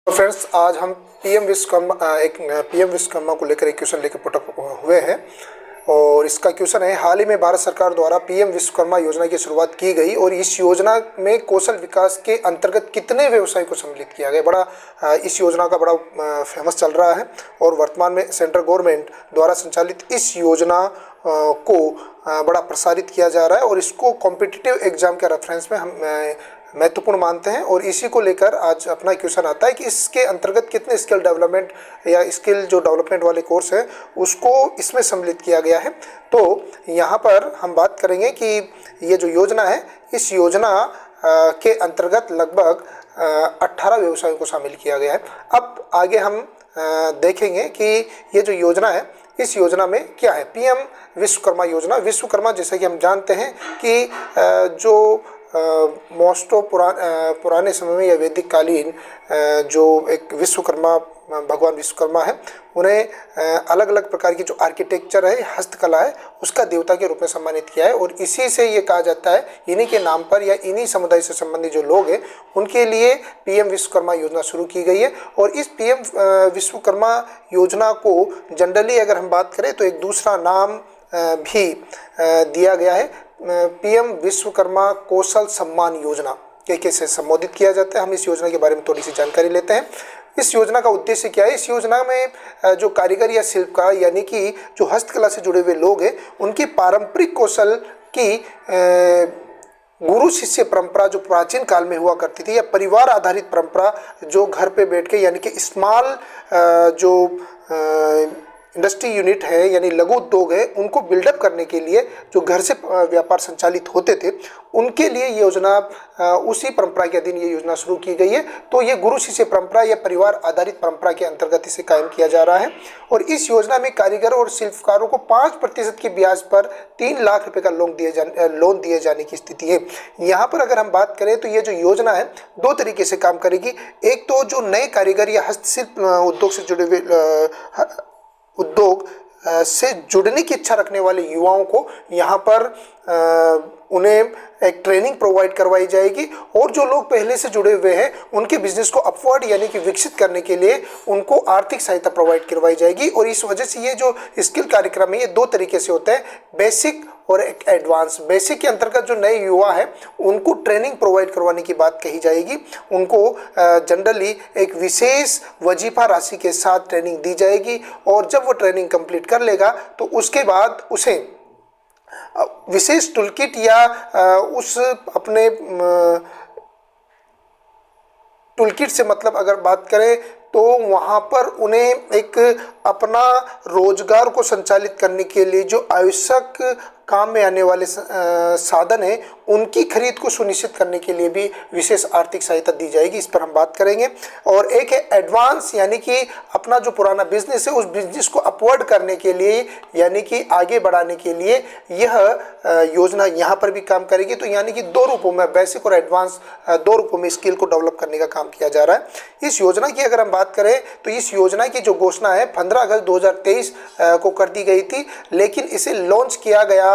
तो फ्रेंड्स, आज हम पीएम विश्वकर्मा को लेकर एक क्वेश्चन लेकर पुटअप हुए हैं। और इसका क्वेश्चन है, हाल ही में भारत सरकार द्वारा पीएम विश्वकर्मा योजना की शुरुआत की गई और इस योजना में कौशल विकास के अंतर्गत कितने व्यवसाय को सम्मिलित किया गया। इस योजना का बड़ा फेमस चल रहा है और वर्तमान में सेंट्रल गवर्नमेंट द्वारा संचालित इस योजना को बड़ा प्रसारित किया जा रहा है और इसको कॉम्पिटिटिव एग्जाम के रेफरेंस में हम महत्वपूर्ण मानते हैं। और इसी को लेकर आज अपना क्वेश्चन आता है कि इसके अंतर्गत कितने स्किल डेवलपमेंट या स्किल जो डेवलपमेंट वाले कोर्स है उसको इसमें सम्मिलित किया गया है। तो यहाँ पर हम बात करेंगे कि ये जो योजना है, इस योजना के अंतर्गत लगभग 18 व्यवसायों को शामिल किया गया है। अब आगे हम देखेंगे कि ये जो योजना है, इस योजना में क्या है। पीएम विश्वकर्मा योजना, विश्वकर्मा जैसे कि हम जानते हैं कि जो मोस्ट ऑफ पुराने समय में या वैदिक कालीन जो एक विश्वकर्मा, भगवान विश्वकर्मा है, उन्हें अलग अलग प्रकार की जो आर्किटेक्चर है, हस्तकला है, उसका देवता के रूप में सम्मानित किया है। और इसी से ये कहा जाता है, इन्हीं के नाम पर या इन्हीं समुदाय से संबंधित जो लोग हैं उनके लिए पीएम विश्वकर्मा योजना शुरू की गई है। और इस पीएम विश्वकर्मा योजना को जनरली अगर हम बात करें तो एक दूसरा नाम भी दिया गया है, पीएम विश्वकर्मा कौशल सम्मान योजना के से संबोधित किया जाता है। हम इस योजना के बारे में थोड़ी सी जानकारी लेते हैं। इस योजना का उद्देश्य क्या है। इस योजना में जो कारीगर या शिल्पकार यानी कि जो हस्तकला से जुड़े हुए लोग हैं, उनकी पारंपरिक कौशल की गुरु शिष्य परंपरा जो प्राचीन काल में हुआ करती थी, या परिवार आधारित परंपरा जो घर पे बैठ के यानी कि स्मॉल जो इंडस्ट्री यूनिट है यानी लघु उद्योग है, उनको बिल्डअप करने के लिए जो घर से व्यापार संचालित होते थे, उनके लिए ये योजना उसी परंपरा के अधीन ये योजना शुरू की गई है। तो ये गुरु शिष्य परंपरा या परिवार आधारित परंपरा के अंतर्गत इसे कायम किया जा रहा है। और इस योजना में कारीगरों और शिल्पकारों को 5% की ब्याज पर 3 लाख रुपए का लोन दिए जाने की स्थिति है। यहाँ पर अगर हम बात करें तो ये जो योजना है 2 तरीके से काम करेगी। एक तो जो नए कारीगर या हस्तशिल्प उद्योग से जुड़े हुए उद्योग से जुड़ने की इच्छा रखने वाले युवाओं को यहाँ पर उन्हें एक ट्रेनिंग प्रोवाइड करवाई जाएगी। और जो लोग पहले से जुड़े हुए हैं उनके बिजनेस को अपवर्ड यानी कि विकसित करने के लिए उनको आर्थिक सहायता प्रोवाइड करवाई जाएगी। और इस वजह से ये जो स्किल कार्यक्रम है ये 2 तरीके से होता है, बेसिक और एक एडवांस। बेसिक के अंतर्गत जो नए युवा है उनको ट्रेनिंग प्रोवाइड करवाने की बात कही जाएगी। उनको जनरली एक विशेष वजीफा राशि के साथ ट्रेनिंग दी जाएगी और जब वो ट्रेनिंग कंप्लीट कर लेगा तो उसके बाद उसे विशेष टूलकिट या उस अपने टूलकिट से मतलब अगर बात करें तो वहाँ पर उन्हें एक अपना रोजगार को संचालित करने के लिए जो आवश्यक काम में आने वाले साधन हैं उनकी खरीद को सुनिश्चित करने के लिए भी विशेष आर्थिक सहायता दी जाएगी। इस पर हम बात करेंगे। और एक है एडवांस यानी कि अपना जो पुराना बिजनेस है उस बिजनेस को अपवर्ड करने के लिए यानी कि आगे बढ़ाने के लिए यह योजना यहाँ पर भी काम करेगी। तो यानी कि 2 रूपों में, बेसिक और एडवांस 2 रूपों में स्किल को डेवलप करने का काम किया जा रहा है। इस योजना की अगर हम बात करें तो इस योजना की जो घोषणा है 15 अगस्त 2023 को कर दी गई थी, लेकिन इसे लॉन्च किया गया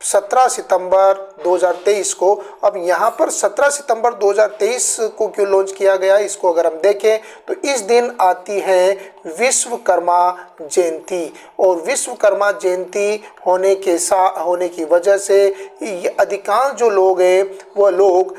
17 सितंबर 2023 को। अब यहाँ पर 17 सितंबर 2023 को क्यों लॉन्च किया गया, इसको अगर हम देखें तो इस दिन आती है विश्वकर्मा जयंती। और विश्वकर्मा जयंती होने की वजह से अधिकांश जो लोग हैं वह लोग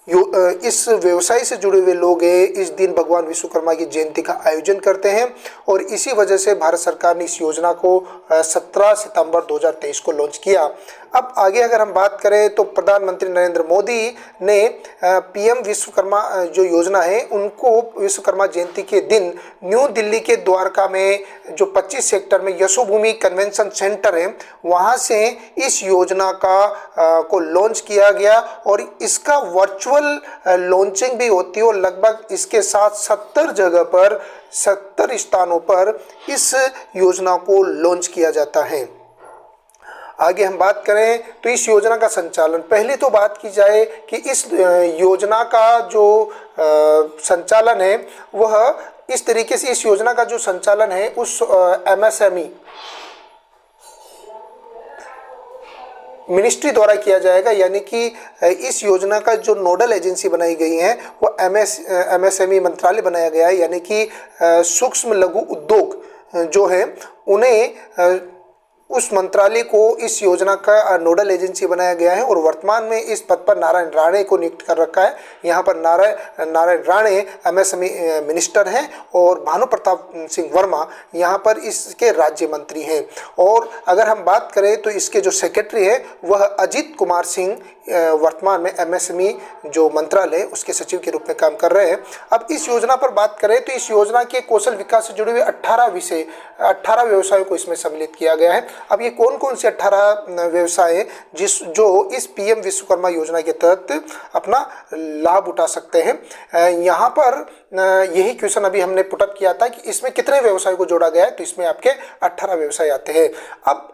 इस व्यवसाय से जुड़े हुए लोग हैं, इस दिन भगवान विश्वकर्मा की जयंती का आयोजन करते हैं। और इसी वजह से भारत सरकार ने इस योजना को 17 सितंबर 2023 को लॉन्च किया। अब आगे अगर हम बात करें तो प्रधानमंत्री नरेंद्र मोदी ने पीएम विश्वकर्मा जो योजना है उनको विश्वकर्मा जयंती के दिन न्यू दिल्ली के द्वारका में जो 25 सेक्टर में यशोभूमि कन्वेंशन सेंटर है वहाँ से इस योजना को लॉन्च किया गया। और इसका वर्चुअल लॉन्चिंग भी होती है और लगभग इसके साथ 70 जगह पर 70 स्थानों पर इस योजना को लॉन्च किया जाता है। आगे हम बात करें तो इस योजना का संचालन, पहले तो बात की जाए कि इस योजना का जो संचालन है वह इस तरीके से, इस योजना का जो संचालन है उस एमएसएमई मिनिस्ट्री द्वारा किया जाएगा, यानी कि इस योजना का जो नोडल एजेंसी बनाई गई है वो MSME मंत्रालय बनाया गया है, यानी कि सूक्ष्म लघु उद्योग जो है उन्हें उस मंत्रालय को इस योजना का नोडल एजेंसी बनाया गया है और वर्तमान में इस पद पर नारायण राणे को नियुक्त कर रखा है। यहाँ पर नारायण राणे MSME मिनिस्टर हैं और भानु प्रताप सिंह वर्मा यहाँ पर इसके राज्य मंत्री हैं। और अगर हम बात करें तो इसके जो सेक्रेटरी है वह अजीत कुमार सिंह वर्तमान में MSME जो मंत्रालय उसके सचिव के रूप में काम कर रहे हैं। अब इस योजना पर बात करें तो इस योजना के कौशल विकास से जुड़े हुए 18 व्यवसायों को इसमें सम्मिलित किया गया है। अब ये कौन कौन से 18 व्यवसाय जो इस PM विश्वकर्मा योजना के तहत अपना लाभ उठा सकते हैं। यहाँ पर यही क्वेश्चन अभी हमने पुटअप किया था कि इसमें कितने व्यवसाय को जोड़ा गया है, तो इसमें आपके 18 व्यवसाय आते हैं। अब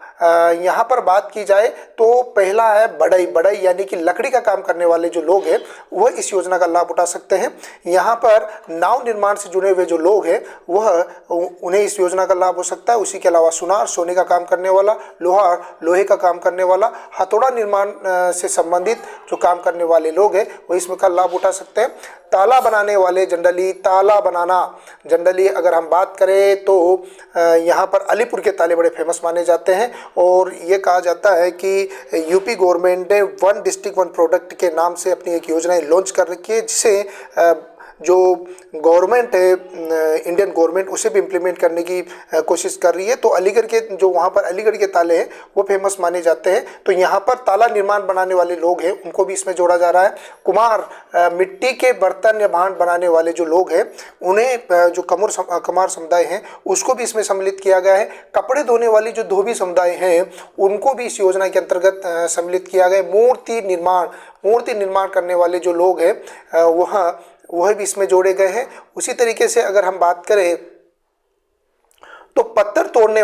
यहाँ पर बात की जाए तो पहला है बढ़ई यानी कि लकड़ी का काम करने वाले जो लोग हैं वह इस योजना का लाभ उठा सकते हैं। यहाँ पर नाव निर्माण से जुड़े हुए जो लोग हैं उन्हें इस योजना का लाभ हो सकता है। उसी के अलावा सुनार सोने का काम करने वाला, लोहे का काम करने वाला, हथौड़ा निर्माण से संबंधित जो काम करने वाले लोग हैं वो इसमें का लाभ उठा सकते हैं। ताला बनाने वाले जनरली अगर हम बात करें तो यहाँ पर अलीपुर के ताले बड़े फेमस माने जाते हैं और ये कहा जाता है कि यूपी गवर्नमेंट ने 1 डिस्ट्रिक्ट 1 प्रोडक्ट के नाम से अपनी एक योजना लॉन्च कर रखी है, जिसे जो गवर्नमेंट है इंडियन गवर्नमेंट उसे भी इम्प्लीमेंट करने की कोशिश कर रही है। तो अलीगढ़ के जो वहाँ पर अलीगढ़ के ताले हैं वो फेमस माने जाते हैं। तो यहाँ पर ताला निर्माण बनाने वाले लोग हैं उनको भी इसमें जोड़ा जा रहा है। कुम्हार मिट्टी के बर्तन या भांड बनाने वाले जो लोग हैं उन्हें जो कुम्हार समुदाय हैं उसको भी इसमें सम्मिलित किया गया है। कपड़े धोने वाली जो धोबी समुदाय हैं उनको भी इस योजना के अंतर्गत सम्मिलित किया गया है। मूर्ति निर्माण करने वाले जो लोग हैं वह भी इसमें जोड़े गए हैं। उसी तरीके से अगर हम बात करें तो पत्थर तोड़ने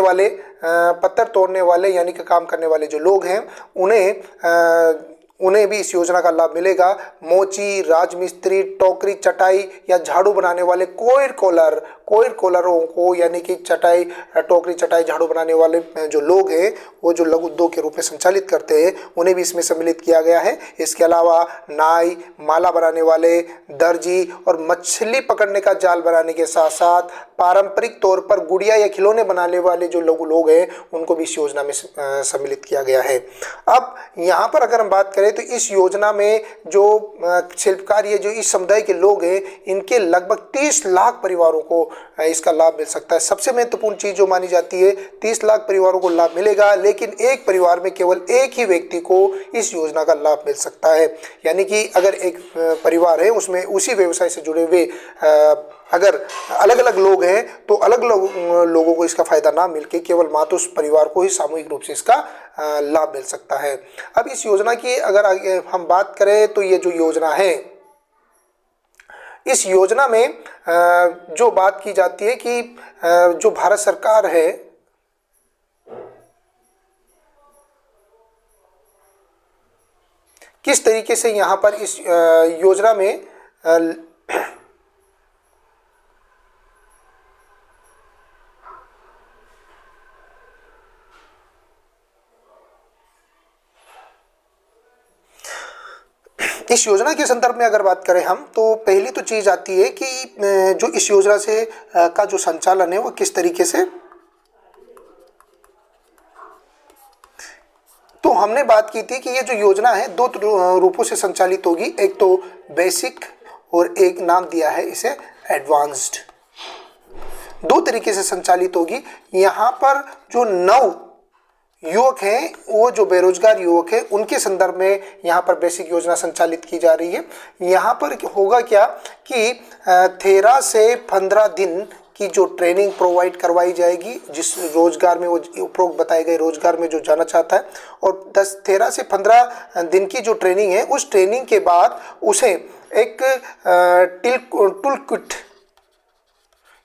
वाले यानी कि काम करने वाले जो लोग हैं उन्हें भी इस योजना का लाभ मिलेगा। मोची, राजमिस्त्री, टोकरी, चटाई या झाड़ू बनाने वाले कोयर कोलरों को यानी कि टोकरी चटाई झाड़ू बनाने वाले जो लोग हैं वो जो लघु उद्योग के रूप में संचालित करते हैं उन्हें भी इसमें सम्मिलित किया गया है। इसके अलावा नाई, माला बनाने वाले, दर्जी और मछली पकड़ने का जाल बनाने के साथ साथ पारंपरिक तौर पर गुड़िया या खिलौने बनाने वाले जो लघु लोग हैं उनको भी इस योजना में सम्मिलित किया गया है। अब यहाँ पर अगर हम बात करें तो इस योजना में जो शिल्पकार ये जो इस समुदाय के लोग हैं इनके लगभग 30 लाख परिवारों को इसका लाभ मिल सकता है। सबसे महत्वपूर्ण चीज़ जो मानी जाती है 30 लाख परिवारों को लाभ मिलेगा, लेकिन एक परिवार में केवल एक ही व्यक्ति को इस योजना का लाभ मिल सकता है। यानी कि अगर एक परिवार है उसमें उसी व्यवसाय से जुड़े हुए अगर अलग अलग लोग हैं तो अलग लोगों को इसका फायदा ना मिलके केवल मात्र उस परिवार को ही सामूहिक रूप से इसका लाभ मिल सकता है। अब इस योजना की अगर आगे हम बात करें तो ये जो योजना है इस योजना में जो बात की जाती है कि जो भारत सरकार है किस तरीके से यहाँ पर इस योजना में इस योजना के संदर्भ में अगर बात करें हम तो पहली तो चीज़ आती है कि जो इस योजना से का जो संचालन है वो किस तरीके से, तो हमने बात की थी कि ये जो योजना है 2 रूपों से संचालित होगी। एक तो बेसिक और एक नाम दिया है इसे एडवांस्ड। 2 तरीके से संचालित होगी। यहाँ पर जो युवक हैं वो जो बेरोजगार युवक हैं उनके संदर्भ में यहाँ पर बेसिक योजना संचालित की जा रही है। यहाँ पर होगा क्या कि 13 से 15 दिन की जो ट्रेनिंग प्रोवाइड करवाई जाएगी जिस रोजगार में वो उपरोक्त बताए गए रोजगार में जो जाना चाहता है, और 13 से 15 दिन की जो ट्रेनिंग है उस ट्रेनिंग के बाद उसे एक टूल किट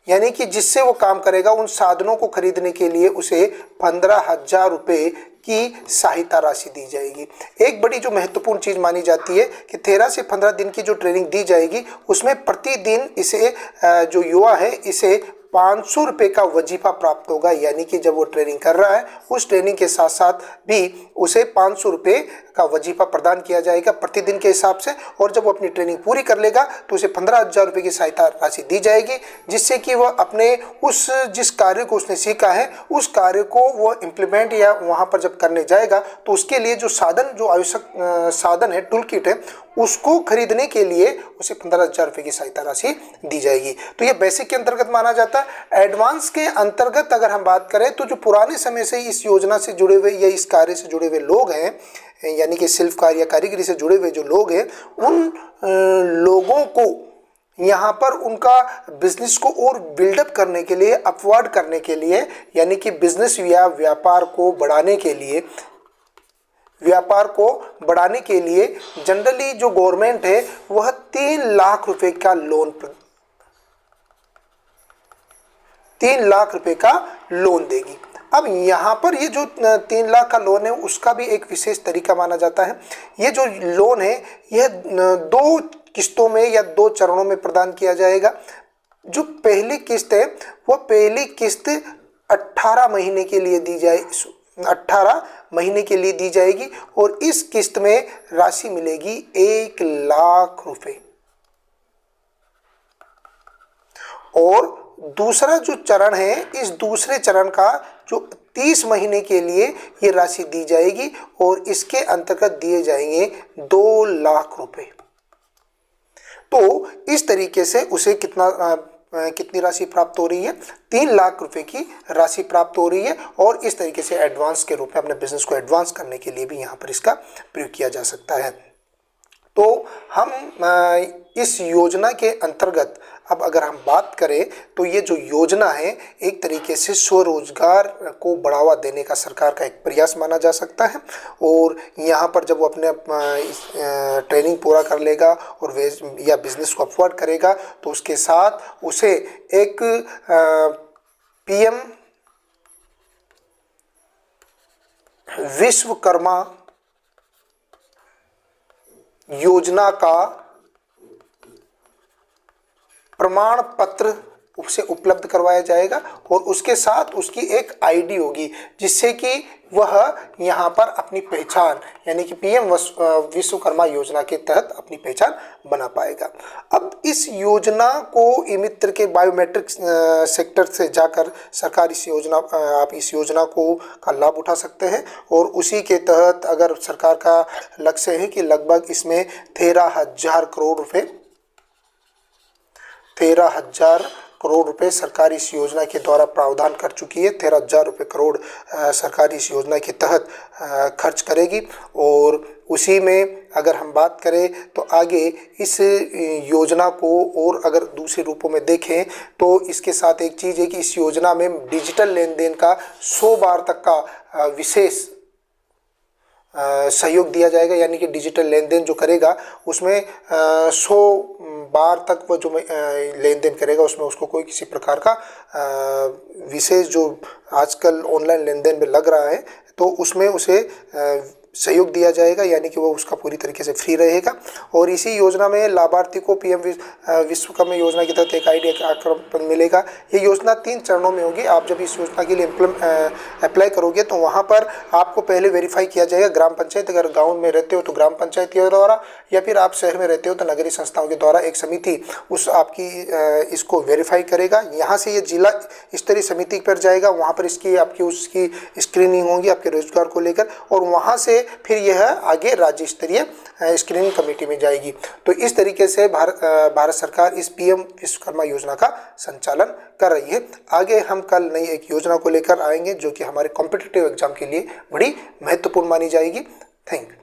यानी कि जिससे वो काम करेगा उन साधनों को खरीदने के लिए उसे 15,000 रुपये की सहायता राशि दी जाएगी। एक बड़ी जो महत्वपूर्ण चीज़ मानी जाती है कि 13 से 15 दिन की जो ट्रेनिंग दी जाएगी उसमें प्रतिदिन इसे जो युवा है इसे 500 रुपये का वजीफा प्राप्त होगा, यानी कि जब वो ट्रेनिंग कर रहा है उस ट्रेनिंग के साथ साथ भी उसे 500 रुपये का वजीफा प्रदान किया जाएगा प्रतिदिन के हिसाब से। और जब वो अपनी ट्रेनिंग पूरी कर लेगा तो उसे 15,000 रुपये की सहायता राशि दी जाएगी, जिससे कि वह अपने उस जिस कार्य को उसने सीखा है उस कार्य को वो इम्प्लीमेंट या वहाँ पर जब करने जाएगा तो उसके लिए जो साधन, जो आवश्यक साधन है, टूल किट है, उसको खरीदने के लिए उसे 15,000 रुपये की सहायता राशि दी जाएगी। तो ये बेसिक के अंतर्गत माना जाता है। एडवांस के अंतर्गत अगर हम बात करें तो जो पुराने समय से इस योजना से जुड़े हुए या इस कार्य से जुड़े हुए लोग हैं, यानी कि शिल्प कार्य या कारीगरी से जुड़े हुए जो लोग हैं, उन लोगों को यहाँ पर उनका बिजनेस को और बिल्डअप करने के लिए, अपवार्ड करने के लिए, यानी कि बिजनेस या व्यापार को बढ़ाने के लिए जनरली जो गवर्नमेंट है वह 3 लाख रुपए का लोन 3 लाख रुपए का लोन देगी। अब यहाँ पर ये जो 3 लाख का लोन है उसका भी एक विशेष तरीका माना जाता है। ये जो लोन है यह 2 किस्तों में या 2 चरणों में प्रदान किया जाएगा। जो पहली किस्त है वह पहली किस्त 18 महीने के लिए दी जाए 18 महीने के लिए दी जाएगी और इस किस्त में राशि मिलेगी 1 लाख रुपए। और दूसरा जो चरण है, इस दूसरे चरण का जो 30 महीने के लिए ये राशि दी जाएगी और इसके अंतर्गत दिए जाएंगे 2 लाख रुपए। तो इस तरीके से उसे कितनी राशि प्राप्त हो रही है? 3 लाख रुपए की राशि प्राप्त हो रही है। और इस तरीके से एडवांस के रूप में अपने बिजनेस को एडवांस करने के लिए भी यहाँ पर इसका प्रयोग किया जा सकता है। तो हम इस योजना के अंतर्गत अब अगर हम बात करें तो ये जो योजना है एक तरीके से स्वरोजगार को बढ़ावा देने का सरकार का एक प्रयास माना जा सकता है। और यहाँ पर जब वो अपने ट्रेनिंग पूरा कर लेगा और या बिजनेस को अपवर्ड करेगा तो उसके साथ उसे एक PM विश्वकर्मा योजना का प्रमाण पत्र उसे उपलब्ध करवाया जाएगा और उसके साथ उसकी एक ID होगी, जिससे कि वह यहाँ पर अपनी पहचान, यानी कि PM विश्वकर्मा योजना के तहत अपनी पहचान बना पाएगा। अब इस योजना को ई मित्र के बायोमेट्रिक सेक्टर से जाकर सरकार आप इस योजना को का लाभ उठा सकते हैं। और उसी के तहत अगर सरकार का लक्ष्य है कि लगभग इसमें 13,000 करोड़ रुपए सरकार इस योजना के द्वारा प्रावधान कर चुकी है। 13,000 करोड़ सरकार इस योजना के तहत खर्च करेगी। और उसी में अगर हम बात करें तो आगे इस योजना को और अगर दूसरे रूपों में देखें तो इसके साथ एक चीज़ है कि इस योजना में डिजिटल लेन देन का 100 बार तक का विशेष सहयोग दिया जाएगा, यानी कि डिजिटल लेन देन जो करेगा उसमें 100 बार तक वो जो लेन देन करेगा उसमें उसको कोई किसी प्रकार का विशेष जो आजकल ऑनलाइन लेन देन में लग रहा है तो उसमें उसे सहयोग दिया जाएगा, यानी कि वो उसका पूरी तरीके से फ्री रहेगा। और इसी योजना में लाभार्थी को PM विश्वकर्मा योजना के तहत एक ID आक्रमण मिलेगा। ये योजना 3 चरणों में होगी। आप जब इस योजना के लिए अप्लाई करोगे तो वहाँ पर आपको पहले वेरीफाई किया जाएगा ग्राम पंचायत, अगर गाँव में रहते हो तो ग्राम पंचायत के द्वारा, या फिर आप शहर में रहते हो तो नगरीय संस्थाओं के द्वारा एक समिति उस आपकी इसको वेरीफाई करेगा। यहाँ से ये जिला स्तरीय समिति पर जाएगा, वहाँ पर आपकी उसकी स्क्रीनिंग होगी आपके रोजगार को लेकर, और वहाँ से फिर यह आगे राज्य स्तरीय स्क्रीनिंग कमेटी में जाएगी। तो इस तरीके से भारत सरकार इस PM विश्वकर्मा योजना का संचालन कर रही है। आगे हम कल नई एक योजना को लेकर आएंगे जो कि हमारे कॉम्पिटिटिव एग्जाम के लिए बड़ी महत्वपूर्ण मानी जाएगी। Thank you.